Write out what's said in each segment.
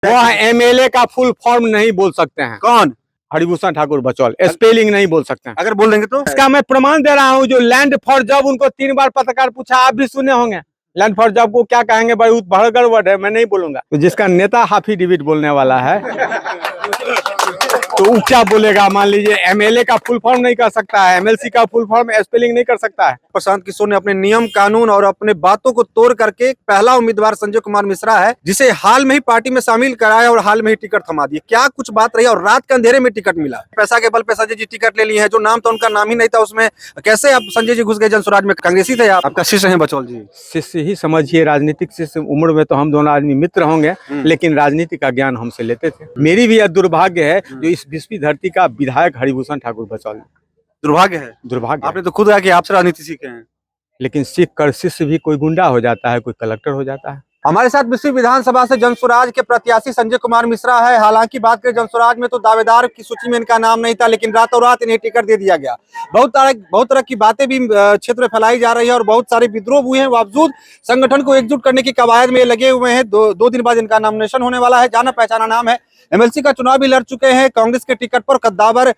वो एमएलए का full form नहीं बोल सकते हैं। कौन? हरिभूषण ठाकुर बचौल स्पेलिंग नहीं बोल सकते हैं। अगर बोल देंगे तो इसका मैं प्रमाण दे रहा हूँ। जो लैंड फॉर जॉब उनको 3 बार पत्रकार पूछा, आप भी सुने होंगे। लैंड फॉर जॉब को क्या कहेंगे? बड़ी भड़गड़ वर्ड है, मैं नहीं बोलूंगा। तो जिसका नेता हाफी डिविड बोलने वाला है तो वो क्या बोलेगा? मान लीजिए एमएलए का फुल फॉर्म नहीं कर सकता है, एमएलसी का फुल फॉर्म स्पेलिंग नहीं कर सकता है। प्रशांत किशोर ने अपने नियम कानून और अपने बातों को तोड़ करके पहला उम्मीदवार संजय कुमार मिश्रा है, जिसे हाल में ही पार्टी में शामिल कराया और हाल में ही टिकट थमा दिए। क्या कुछ बात रही और रात के अंधेरे में टिकट मिला? पैसा के बल पे संजय जी टिकट ले लिए हैं, जो नाम था उनका नाम ही नहीं था उसमें। कैसे आप संजय जी घुस गए जनसुराज में? कांग्रेसी थे आप? आपका शिष्य है बचौल जी? शिष्य ही समझिए, राजनीतिक शिष्य। उम्र में तो हम दोनों आदमी मित्र होंगे, लेकिन राजनीति का ज्ञान हमसे लेते थे। मेरी भी यह दुर्भाग्य है जो इस विश्व धरती का विधायक हरिभूषण ठाकुर बचौल। दुर्भाग्य है। दुर्भाग्य। आपने तो खुद कहा कि आपसे राजनीति सीखे हैं। लेकिन सीख कर शिष्य भी कोई गुंडा हो जाता है, कोई कलेक्टर हो जाता है। हमारे साथ विश्व विधानसभा से जनसुराज के प्रत्याशी संजय कुमार मिश्रा है। हालांकि बात करें जनसुराज में तो दावेदार की सूची में इनका नाम नहीं था, लेकिन रातों रात इन्हें टिकट दे दिया गया। बहुत तरह की बातें भी क्षेत्र में फैलाई जा रही है और बहुत सारे विद्रोह हुए हैं। बावजूद संगठन को एकजुट करने की कवायद में लगे हुए हैं। दो दिन बाद इनका नॉमिनेशन होने वाला है। जाना पहचाना नाम है। एमएलसी का चुनाव भी लड़ चुके हैं कांग्रेस के टिकट पर। कद्दावर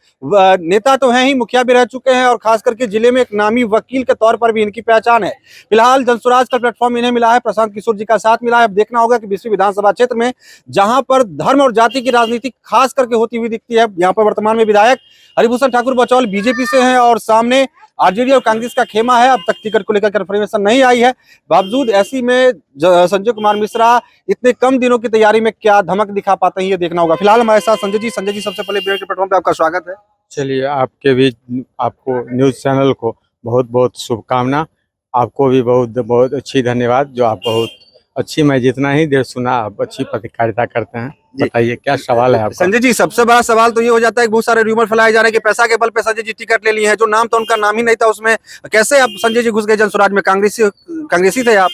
नेता तो हैं ही, मुखिया भी रह चुके हैं और खास करके जिले में एक नामी वकील के तौर पर भी इनकी पहचान है। फिलहाल जनसुराज का प्लेटफॉर्म इन्हें मिला है, प्रशांत किशोर जी का साथ मिला है। अब देखना होगा कि विश्व विधानसभा क्षेत्र में जहां पर धर्म और जाति की राजनीति खास करके होती हुई दिखती है, यहाँ पर वर्तमान में विधायक हरिभूषण ठाकुर बचौल बीजेपी से हैं और सामने आरजेडी और कांग्रेस का खेमा है। अब तक टिकट को लेकर कंफर्मेशन नहीं आई है। बावजूद ऐसी में संजय कुमार मिश्रा इतने कम दिनों की तैयारी में क्या धमक दिखा पाते हैं, ये देखना होगा। फिलहाल हमारे साथ संजय जी। सबसे पहले के प्लेटफॉर्म पे आपका स्वागत है। चलिए, आपके भी, आपको न्यूज़ चैनल को बहुत बहुत शुभकामना। आपको भी बहुत बहुत अच्छी धन्यवाद, जो आप बहुत अच्छी, मैं जितना ही देर सुना, आप अच्छी पत्रकारिता करते हैं। बताइए क्या सवाल है आपका? संजय जी, सबसे बड़ा सवाल तो ये हो जाता है कि बहुत सारे रूमर फैलाए जा रहे हैं कि पैसा के बल पे संजय जी टिकट ले लिए हैं, जो नाम था उनका नाम ही नहीं था उसमें। कैसे आप संजय जी घुस गए जनसुराज में? कांग्रेसी थे आप?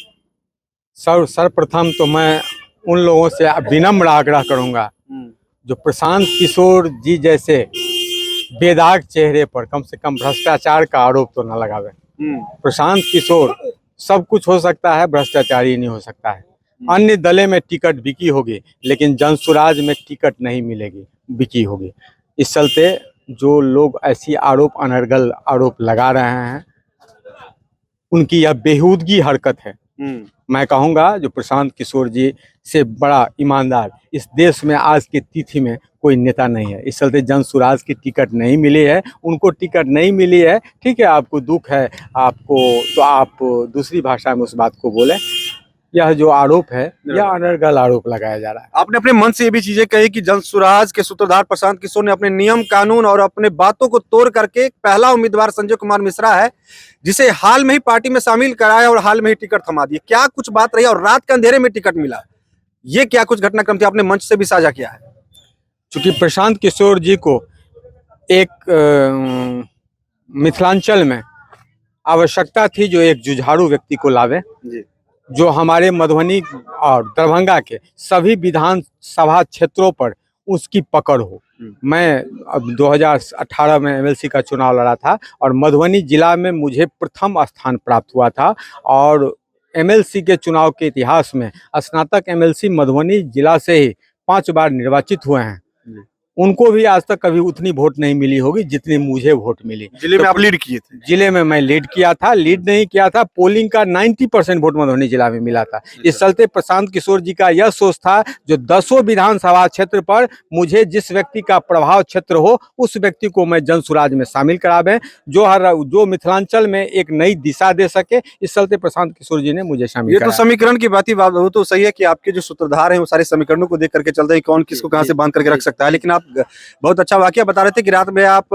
सर्वप्रथम तो मैं उन लोगों से विनम्र आग्रह करूंगा जो प्रशांत किशोर जी जैसे बेदाग चेहरे पर कम से कम भ्रष्टाचार का आरोप तो न लगावे। प्रशांत किशोर सब कुछ हो सकता है, भ्रष्टाचारी नहीं हो सकता है। अन्य दले में टिकट बिकी होगी, लेकिन जनसुराज में टिकट नहीं मिलेगी, बिकी होगी। इस चलते जो लोग ऐसी आरोप, अनर्गल आरोप लगा रहे हैं, उनकी यह बेहूदगी हरकत है। मैं कहूँगा जो प्रशांत किशोर जी से बड़ा ईमानदार इस देश में आज की तिथि में कोई नेता नहीं है। इस चलते जनसुराज की टिकट नहीं मिली है, उनको टिकट नहीं मिली है। ठीक है, आपको दुख है, आपको, तो आप दूसरी भाषा में उस बात को बोले। यह जो आरोप है, यह अनर्गल आरोप लगाया जा रहा है। आपने अपने मन से ये भी चीजें कही कि जनसुराज के सूत्रधार प्रशांत किशोर ने अपने नियम कानून और अपने बातों को तोड़ करके पहला उम्मीदवार संजय कुमार मिश्रा है, जिसे हाल में ही पार्टी में शामिल कराया और हाल में ही टिकट थमा दिए। क्या कुछ बात रही और रात के अंधेरे में टिकट मिला? ये क्या कुछ घटनाक्रम थी? आपने मंच से भी साझा किया है। चूंकि प्रशांत किशोर जी को एक मिथिलांचल में आवश्यकता थी जो एक जुझारू व्यक्ति को लावे, जो हमारे मधुबनी और दरभंगा के सभी विधानसभा क्षेत्रों पर उसकी पकड़ हो। मैं अब 2018 में एमएलसी का चुनाव लड़ा था और मधुबनी जिला में मुझे प्रथम स्थान प्राप्त हुआ था और एमएलसी के चुनाव के इतिहास में स्नातक एमएलसी मधुबनी जिला से ही 5 बार निर्वाचित हुए हैं। उनको भी आज तक कभी उतनी वोट नहीं मिली होगी जितनी मुझे वोट मिली। जिले में आप लीड किए थे? जिले में मैं लीड किया था, लीड नहीं किया था, पोलिंग का 90% वोट मधुबनी जिला में मिला था। इस चलते प्रशांत किशोर जी का यह सोच था जो 10 विधानसभा क्षेत्र पर मुझे जिस व्यक्ति का प्रभाव क्षेत्र हो, उस व्यक्ति को मैं जनसुराज में शामिल करावें, जो मिथिलांचल में एक नई दिशा दे सके। इस चलते प्रशांत किशोर जी ने मुझे शामिल ये तो समीकरण की बात ही, वो तो सही है कि आपके जो सूत्रधार हैं वो सारे समीकरणों को देख करके चलते हैं कौन किसको कहां से बांध करके रख सकता है। लेकिन आप बहुत अच्छा वाकया बता रहे थे कि रात में आप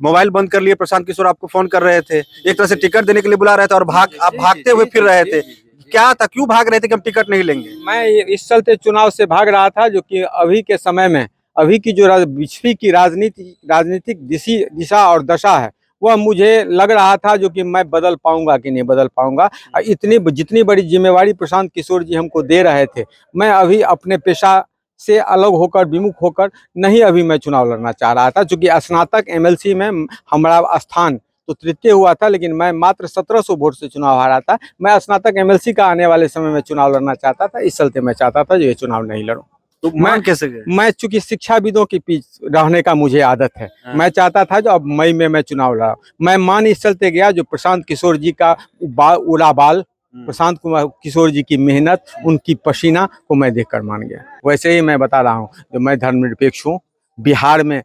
मोबाइल बंद कर लिए, प्रशांत किशोर आपको फोन कर रहे थे, एक तरह से टिकट देने के लिए बुला रहे थे और आप भागते हुए फिर रहे थे। क्या था, क्यों भाग रहे थे कि हम टिकट नहीं लेंगे? मैं इस चलते चुनाव से भाग रहा था जो कि अभी के समय में, अभी की जो विश्व की राजनीतिक दिशा और दशा है, वह मुझे लग रहा था जो कि मैं बदल पाऊंगा कि नहीं बदल पाऊंगा। जितनी बड़ी जिम्मेवारी प्रशांत किशोर जी हमको दे रहे थे, मैं अभी अपने पेशा से अलग होकर, विमुख होकर नहीं अभी मैं चुनाव लड़ना चाह रहा था। चूंकि स्नातक एमएलसी में हमारा स्थान तो तृतीय हुआ था, लेकिन मैं मात्र 1700 वोट से चुनाव हारा था। मैं स्नातक एमएलसी का आने वाले समय में चुनाव लड़ना चाहता था। इस चलते मैं चाहता था जो ये चुनाव नहीं लड़ूं। तो मान कैसे गए? मैं चूंकि शिक्षाविदों के बीच रहने का मुझे आदत है, हाँ। मैं चाहता था जो अब मई में मैं चुनाव लड़ा, मैं मान इस चलते गया जो प्रशांत किशोर जी का उड़ा बाल, प्रशांत कुमार किशोर जी की मेहनत, उनकी पसीना को मैं देखकर मान गया। वैसे ही मैं बता रहा हूँ जो मैं धर्मनिरपेक्ष हूँ। बिहार में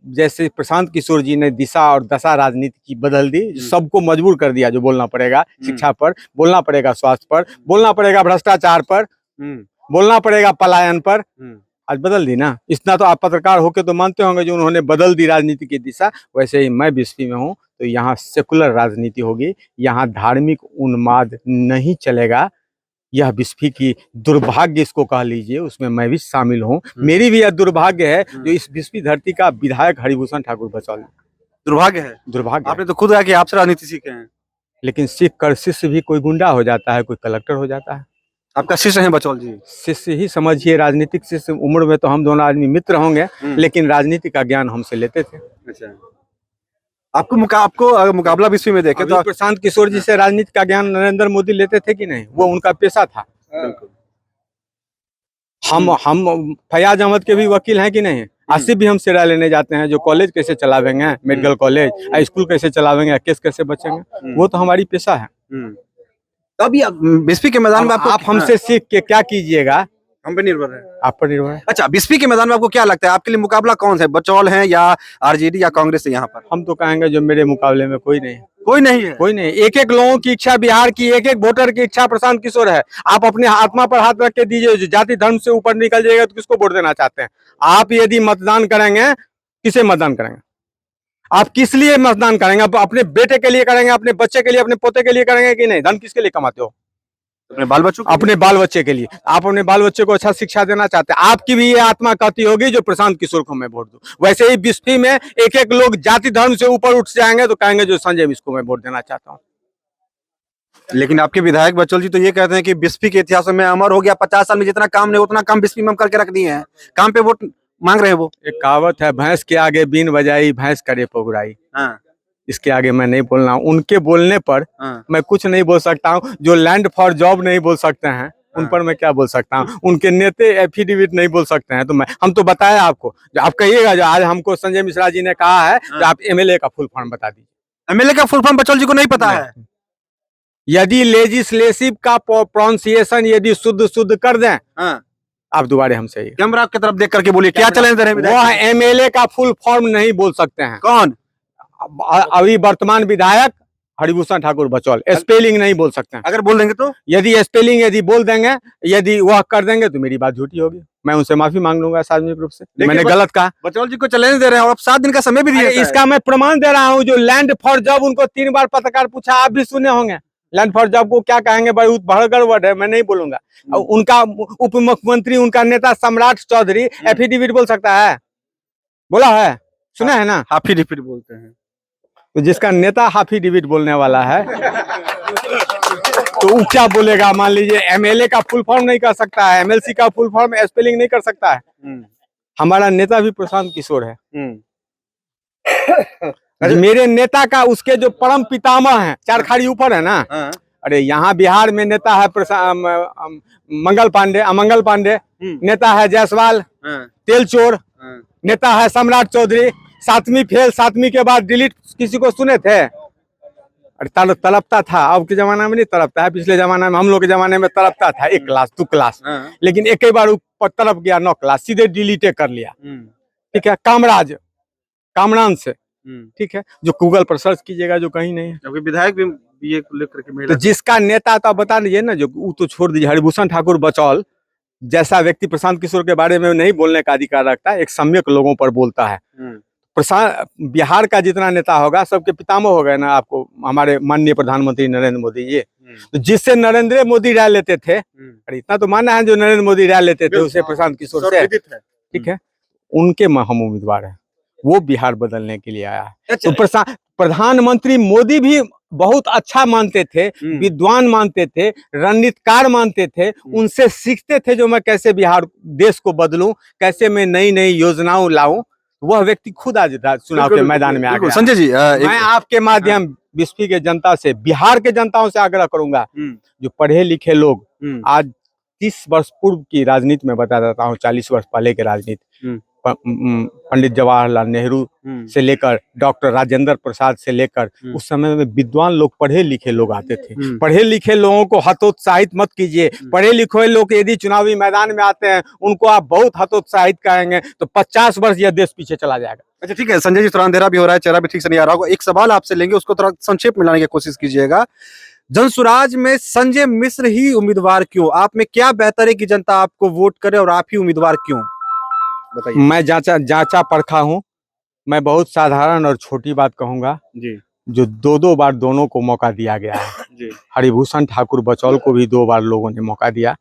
जैसे प्रशांत किशोर जी ने दिशा और दशा राजनीति की बदल दी, सबको मजबूर कर दिया, जो बोलना पड़ेगा शिक्षा पर, बोलना पड़ेगा स्वास्थ्य पर, बोलना पड़ेगा भ्रष्टाचार पर, बोलना पड़ेगा पलायन पर, आज बदल दी ना। इतना तो आप पत्रकार होके तो मानते होंगे जो उन्होंने बदल दी राजनीति की दिशा। वैसे ही मैं बिस्फी में हूँ तो यहाँ सेकुलर राजनीति होगी, यहाँ धार्मिक उन्माद नहीं चलेगा। यह बिस्फी की दुर्भाग्य इसको कह लीजिए, उसमें मैं भी शामिल हूँ। मेरी भी यह दुर्भाग्य है जो इस बिस्फी धरती का विधायक हरिभूषण ठाकुर बचौल। दुर्भाग्य है, दुर्भाग्य। आपने तो खुद कहा कि आपसे राजनीति सीखे हैं। लेकिन सीख कर शिष्य भी कोई गुंडा हो जाता है, कोई कलेक्टर हो जाता है। आपका शिष्य है बचौल जी? शिष्य ही समझिए, राजनीतिक शिष्य। उम्र में तो हम दोनों आदमी मित्र होंगे, लेकिन राजनीति का ज्ञान हमसे लेते थे। अच्छा, आपको मुकाबला बिस्फी में देखे तो प्रशांत किशोर जी से राजनीति का ज्ञान नरेंद्र मोदी लेते थे कि नहीं? वो उनका पेशा था। हम फयाज अहमद के भी वकील हैं कि नहीं? आसिफ भी हमसे राय लेने जाते हैं जो कॉलेज कैसे चलावेंगे, मेडिकल कॉलेज, स्कूल कैसे चलावेंगे, केस कैसे बचेंगे, वो तो हमारी पेशा है। अभी बिस्फी के मैदान में आप हमसे सीख के क्या कीजिएगा? हम पे निर्भर है, आप पर निर्भर है। अच्छा, बिस्फी के मैदान में आपको क्या लगता है, आपके लिए मुकाबला कौन है? बचौल है या आरजेडी या कांग्रेस है? यहाँ पर हम तो कहेंगे जो मेरे मुकाबले में कोई नहीं है। कोई नहीं है? कोई नहीं। एक एक लोगों की इच्छा, बिहार की एक एक वोटर की इच्छा प्रशांत किशोर है। आप अपने आत्मा पर हाथ रख के दीजिए, जो जाति धर्म से ऊपर निकल जाएगा तो किसको वोट देना चाहते हैं? आप यदि मतदान करेंगे, किसे मतदान करेंगे? आप किस लिए मतदान करेंगे? आप अपने बेटे के लिए करेंगे, अपने बच्चे के लिए, अपने पोते के लिए करेंगे कि नहीं? धन किसके लिए कमाते हो? अपने बाल बच्चों, अपने बाल बच्चे के लिए। आप अपने बाल बच्चे को अच्छा शिक्षा देना चाहते हैं, आपकी भी ये आत्मा कहती होगी जो प्रशांत किशोर को मैं वोट दूं। वैसे ही बिस्फी में एक एक लोग जाति धर्म से ऊपर उठ जाएंगे तो कहेंगे जो संजय बिस्को मैं वोट देना चाहता हूँ। लेकिन आपके विधायक बचौल जी तो ये कहते हैं कि बिस्फी के इतिहास में अमर हो गया, 50 साल में जितना काम नहीं उतना काम बिस्फी में हम करके रख दिए हैं, काम पे वोट मांग रहे हैं वो। एक कहावत है, भैंस के आगे बीन बजाई भैंस करे पगुराई। हाँ। इसके आगे मैं नहीं बोलना। उनके बोलने पर मैं कुछ नहीं बोल सकता हूँ। जो लैंड फॉर जॉब नहीं बोल सकते हैं, उन पर मैं क्या बोल सकता हूँ? उनके नेता एफिडेविट नहीं बोल सकते हैं, तो हम तो बताया आपको। जो आप कहिएगा जो आज हमको संजय मिश्रा जी ने कहा है, जो आप एमएलए का फुल फॉर्म बता दीजिए। एमएलए का फुल फॉर्म बचौल जी को नहीं पता है? यदि लेजिस्लेटिव का प्रोनाउंसिएशन यदि शुद्ध कर दें, आप दोबारा हमसे कैमरा की तरफ देख करके बोलिए, क्या चैलेंज दे रहे हैं? वो एमएलए का फुल फॉर्म नहीं बोल सकते हैं। कौन? अभी वर्तमान विधायक हरिभूषण ठाकुर बचौल स्पेलिंग नहीं बोल सकते हैं। अगर बोल देंगे तो? यदि स्पेलिंग यदि बोल देंगे, यदि वह कर देंगे तो मेरी बात झूठी होगी, मैं उनसे माफी मांग लूंगा सार्वजनिक रूप से। मैंने गलत कहा। बचौल जी को चैलेंज दे रहे हैं और 7 दिन का समय भी दिया। इसका मैं प्रमाण दे रहा हूँ। जो लैंड फॉर जॉब उनको 3 बार पत्रकार पूछा, आप भी सुने होंगे। लैंड फॉर जॉब को क्या कहेंगे? बहुत बड़ा वर्ड है, मैं नहीं बोलूंगा। उनका उप मुख्यमंत्री, उनका नेता सम्राट चौधरी एफिडेविट बोल सकता है? बोला है? सुना है ना? हाफिडेविट बोलते हैं। तो जिसका नेता हाफिडेविट बोलने वाला है तो वो क्या बोलेगा? मान लीजिए एमएलए का फुल फॉर्म नहीं कर सकता है, एमएलसी का फुल फॉर्म स्पेलिंग नहीं कर सकता है। हमारा नेता भी प्रशांत किशोर है। मेरे नेता का, उसके जो परम पितामह हैं, 4 खाड़ी ऊपर है ना। अरे यहाँ बिहार में नेता है अमंगल पांडे, नेता है जायसवाल तेलचोर, नेता है सम्राट चौधरी। 7वीं फेल, 7वीं के बाद डिलीट, किसी को सुने थे? अरे तड़पता था, अब के जमाना में नहीं तड़पता है। पिछले जमाना में, हम लोग के जमाने में तड़पता था 1 क्लास 2 क्लास, लेकिन एक ही बार ऊपर तड़प गया 9 क्लास, सीधे डिलीट कर लिया। ठीक है, कामराज कामरान से, ठीक है, जो गूगल पर सर्च कीजिएगा जो कहीं नहीं है। विधायक भी बीए को लेकर के तो जिसका नेता तो बता दीजिए ना, जो वो तो छोड़ दीजिए। हरिभूषण ठाकुर बचौल जैसा व्यक्ति प्रशांत किशोर के बारे में नहीं बोलने का अधिकार रखता है, एक सम्यक लोगों पर बोलता है। बिहार का जितना नेता होगा सबके पितामह हो गए ना आपको, हमारे माननीय प्रधानमंत्री नरेंद्र मोदी जी। तो जिससे नरेंद्र मोदी राय लेते थे, अरे इतना तो मानना है, जो नरेंद्र मोदी राय लेते थे उसे प्रशांत किशोर से, ठीक है, उनके हम उम्मीदवार है। वो बिहार बदलने के लिए आया है। तो प्रधानमंत्री मोदी भी बहुत अच्छा मानते थे, विद्वान मानते थे, रणनीतिकार मानते थे। उनसे सीखते थे जो मैं कैसे बिहार देश को बदलूं, कैसे मैं नई नई योजनाओं लाऊं। वह व्यक्ति खुद आज चुनाव के मैदान में आ गया। संजय जी, मैं आपके माध्यम बिस्फी के जनता से, बिहार के जनताओं से आग्रह करूंगा, जो पढ़े लिखे लोग आज 30 वर्ष पूर्व की राजनीति में बता देता हूँ, 40 वर्ष पहले की राजनीति। पंडित जवाहरलाल नेहरू से लेकर डॉक्टर राजेंद्र प्रसाद से लेकर उस समय में विद्वान लोग, पढ़े लिखे लोग आते थे। पढ़े लिखे लोगों को हतोत्साहित मत कीजिए। पढ़े लिखे लोग यदि चुनावी मैदान में आते हैं उनको आप बहुत हतोत्साहित करेंगे तो 50 वर्ष यह देश पीछे चला जाएगा। अच्छा ठीक है संजय जी, थोड़ा अंधेरा भी हो रहा है, चेहरा भी ठीक से नहीं आ रहा होगा। एक सवाल आपसे लेंगे, उसको थोड़ा संक्षेप में लाने की कोशिश कीजिएगा। जनसुराज में संजय मिश्र ही उम्मीदवार क्यों? आप में क्या बेहतर है कि जनता आपको वोट करे और आप ही उम्मीदवार क्यों? बताइए। मैं जांचा परखा हूँ। मैं बहुत साधारण और छोटी बात कहूंगा जी। जो 2 बार दोनों को मौका दिया गया है। जी। हरिभूषण ठाकुर बचौल को भी 2 बार लोगों ने मौका दिया,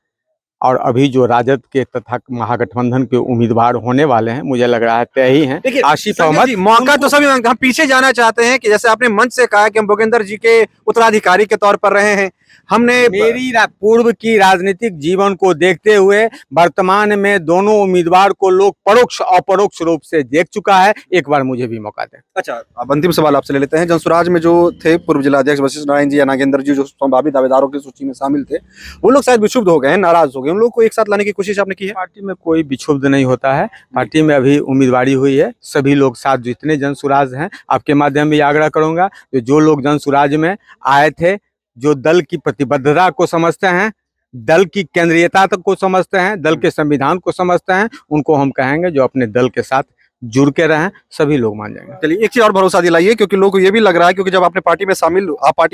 और अभी जो राजद के तथा महागठबंधन के उम्मीदवार होने वाले हैं, मुझे लग रहा है तय ही हैं। आसिफ अहमद। मौका तो सभी, हम पीछे जाना चाहते हैं कि जैसे आपने मंच से कहा कि हम भूपेंद्र जी के उत्तराधिकारी के तौर पर रहे हैं, हमने मेरी पूर्व की राजनीतिक जीवन को देखते हुए वर्तमान में दोनों उम्मीदवार को लोग परोक्ष अपरोक्ष रूप से देख चुका है। एक बार मुझे भी मौका दें। अच्छा, अब अंतिम सवाल आपसे ले लेते हैं। जनसुराज में जो थे पूर्व जिलाध्यक्ष वशिष्ठ नारायण जी या नागेंद्र जी, जो संभावित दावेदारों की सूची में शामिल थे, वो लोग शायद विक्षुब्ध हो गए हैं, नाराज हो गए। उन लोगों को एक साथ लाने की कोशिश आपने की है? पार्टी में कोई विक्षुब्ध नहीं होता है। पार्टी में अभी उम्मीदवारी हुई है, सभी लोग साथ, जितने जनसुराज हैं, आपके माध्यम भी आग्रह करूंगा जो लोग जनसुराज में आए थे, जो दल की प्रतिबद्धता को समझते हैं, दल की केंद्रीयता को समझते हैं, दल के संविधान को समझते हैं, उनको हम कहेंगे जो अपने दल के साथ जुड़ के रहें, सभी लोग मान जाएंगे। चलिए, एक चीज और भरोसा दिलाइए, क्योंकि लोगों को ये भी लग रहा है, क्योंकि जब आप पार्टी में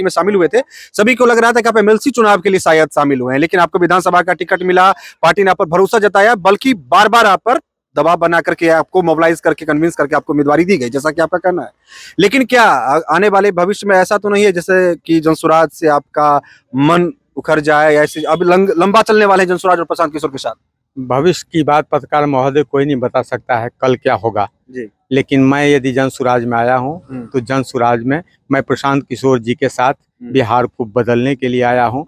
शामिल हुए थे, सभी को लग रहा था कि आप एमएलसी चुनाव के लिए शायद शामिल हुए हैं, लेकिन आपको विधानसभा का टिकट मिला, पार्टी ने आप पर भरोसा जताया, बल्कि बार बार आप पर दबाव बना करके, आपको मोबिलाइज करके, कन्विंस करके आपको उम्मीदवारी दी गई, जैसा कि आपका कहना है। लेकिन क्या आने वाले भविष्य में ऐसा तो नहीं है जैसे कि जनसुराज से आपका मन उखड़ जाए, या ऐसे अब लंबा चलने वाले जनसुराज और प्रशांत किशोर के साथ? भविष्य की बात पत्रकार महोदय कोई नहीं बता सकता है कल क्या होगा जी। लेकिन मैं यदि जनसुराज में आया हूँ तो जनसुराज में मैं प्रशांत किशोर जी के साथ बिहार को बदलने के लिए आया हूँ।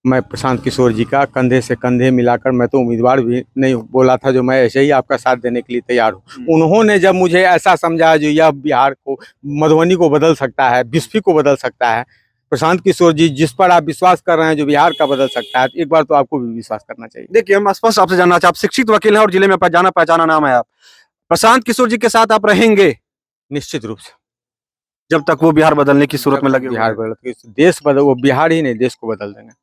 मैं प्रशांत किशोर जी का कंधे से कंधे मिलाकर, मैं तो उम्मीदवार भी नहीं बोला था, जो मैं ऐसे ही आपका साथ देने के लिए तैयार हूँ। उन्होंने जब मुझे ऐसा समझा जो यह बिहार को, मधुबनी को बदल सकता है, बिस्फी को बदल सकता है, प्रशांत किशोर जी जिस पर आप विश्वास कर रहे हैं जो बिहार का बदल सकता है, एक बार तो आपको भी विश्वास करना चाहिए। देखिए, हम स्पष्ट आपसे जानना चाहते, आप शिक्षित वकील हैं और जिले में जाना पहचाना नाम है, आप प्रशांत किशोर जी के साथ आप रहेंगे? निश्चित रूप से, जब तक वो बिहार बदलने की सूरत में लगे। बिहार बदल, देश बदल, वो बिहार ही नहीं देश को बदल देंगे।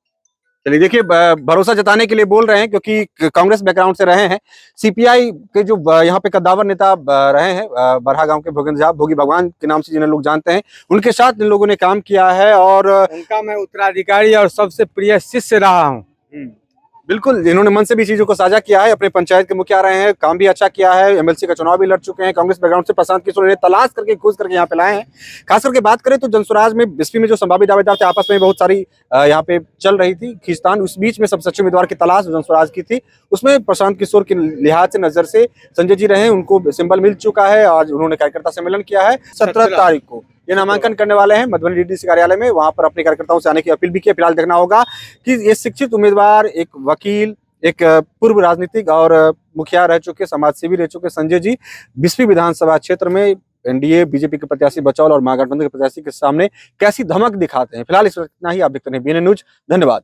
चलिए, देखिए, भरोसा जताने के लिए बोल रहे हैं, क्योंकि कांग्रेस बैकग्राउंड से रहे हैं, सीपीआई के जो यहाँ पे कद्दावर नेता रहे हैं, बरहा गांव के भोगी भगवान के नाम से जिन्हें लोग जानते हैं, उनके साथ इन लोगों ने काम किया है, और उनका मैं उत्तराधिकारी और सबसे प्रिय शिष्य रहा हूँ। बिल्कुल, इन्होंने मन से भी चीजों को साझा किया है, अपने पंचायत के मुखिया रहे हैं, काम भी अच्छा किया है, एमएलसी का चुनाव भी लड़ चुके हैं, कांग्रेस बैकग्राउंड से प्रशांत किशोर ने तलाश करके, खोज करके यहाँ पे लाए हैं। खास करके बात करें तो जनसुराज में, बिस्फी में जो संभावित दावेदार थे, आपस में बहुत सारी यहाँ पे चल रही थी खींचतान, उस बीच में सबसे अच्छे उम्मीदवार की तलाश जनसुराज की थी, उसमें प्रशांत किशोर के लिहाज से, नजर से संजय जी रहे, उनको सिंबल मिल चुका है। आज उन्होंने कार्यकर्ता सम्मेलन किया है, 17 तारीख को ये नामांकन करने वाले हैं मधुबनी डीडीसी कार्यालय में, वहां पर अपने कार्यकर्ताओं से आने की अपील भी की। फिलहाल देखना होगा कि ये शिक्षित उम्मीदवार, एक वकील, एक पूर्व राजनीतिक और मुखिया रह चुके, समाजसेवी रह चुके संजय जी बिस्फी विधानसभा क्षेत्र में एनडीए बीजेपी के प्रत्याशी बचौल और महागठबंधन के प्रत्याशी के सामने कैसी धमक दिखाते हैं। फिलहाल इस वक्त इतना ही। आप देखते हैं BNN न्यूज। धन्यवाद।